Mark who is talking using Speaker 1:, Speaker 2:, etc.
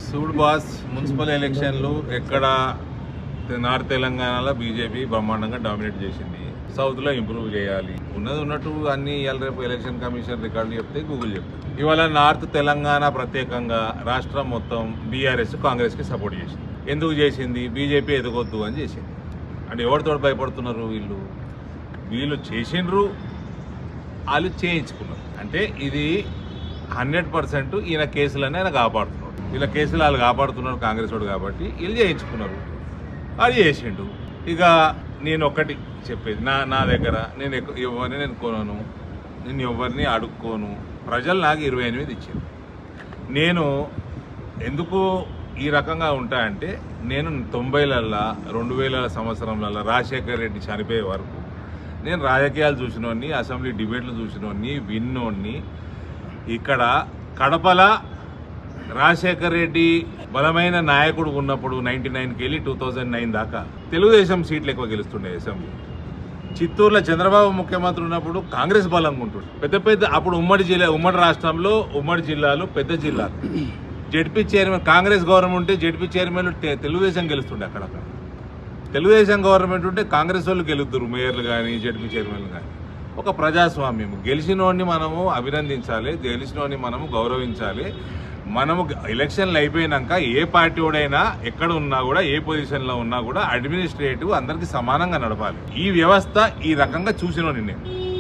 Speaker 1: Sued boss municipal ఎలక్షన్లు ఎక్కడ north తెలంగాణలో బీజేపీ బ్రహ్మాండంగా డామినేట్ చేసింది. సౌత్లో ఇంప్రూవ్ చేయాలి. ఉన్నది ఉన్నట్టు అన్ని ఇవాళ రేపు ఎలక్షన్ కమిషన్ రికార్డులు చెప్తే గూగుల్ చెప్తుంది. ఇవాళ నార్త్ తెలంగాణ ప్రత్యేకంగా రాష్ట్రం మొత్తం బీఆర్ఎస్ కాంగ్రెస్కి సపోర్ట్ చేసింది. ఎందుకు చేసింది? బీజేపీ ఎదగొద్దు అని చేసింది. అంటే ఎవరితో భయపడుతున్నారు? వీళ్ళు చేసిండ్రు, వాళ్ళు చేయించుకున్నారు. అంటే ఇది 100% ఈయన కేసులనే ఆయన కాపాడుతున్నాడు. వీళ్ళ కేసులు వాళ్ళు కాపాడుతున్నారు కాంగ్రెస్ వాడు కాబట్టి వీళ్ళు చేయించుకున్నారు. అది చేసిండు. ఇక నేను ఒకటి చెప్పేది, నా దగ్గర నేను ఎవరిని నేను కొనను, నేను ఎవరిని అడుక్కోను. ప్రజలు నాకు 28 ఇచ్చింది. నేను ఎందుకు ఈ రకంగా ఉంటాయంటే, నేను 90లలో 2000 సంవత్సరంలలో రాజశేఖర్ రెడ్డి చనిపోయే వరకు నేను రాజకీయాలు చూసినోడిని, అసెంబ్లీ డిబేట్లు చూసినోడిని, విన్నోడిని. ఇక్కడ కడపల రాజశేఖర్ రెడ్డి బలమైన నాయకుడు ఉన్నప్పుడు 99కి వెళ్ళి 2009 దాకా తెలుగుదేశం సీట్లు ఎక్కువ గెలుస్తుండే అసెంబ్లీ. చిత్తూరులో చంద్రబాబు ముఖ్యమంత్రి ఉన్నప్పుడు కాంగ్రెస్ బలంగా ఉంటుండే. పెద్ద అప్పుడు ఉమ్మడి రాష్ట్రంలో ఉమ్మడి జిల్లాలు పెద్ద జిల్లాలు జెడ్పీ చైర్మన్ కాంగ్రెస్ గవర్నమెంట్ ఉంటే జెడ్పీ చైర్మన్లు తెలుగుదేశం గెలుస్తుండే. అక్కడక్కడ తెలుగుదేశం గవర్నమెంట్ ఉంటే కాంగ్రెస్ వాళ్ళు గెలుతురు, మేయర్లు కానీ జెడ్పీ చైర్మన్లు కానీ. ఒక ప్రజాస్వామ్యం. గెలిచినోడిని మనము అభినందించాలి, గెలిచినోడిని మనము గౌరవించాలి. మనము ఎలక్షన్లు అయిపోయినాక ఏ పార్టీ వాడైనా ఎక్కడ ఉన్నా కూడా, ఏ పొజిషన్లో ఉన్నా కూడా అడ్మినిస్ట్రేటివ్ అందరికీ సమానంగా నడపాలి. ఈ వ్యవస్థ ఈ రకంగా చూసినోడిని నేను.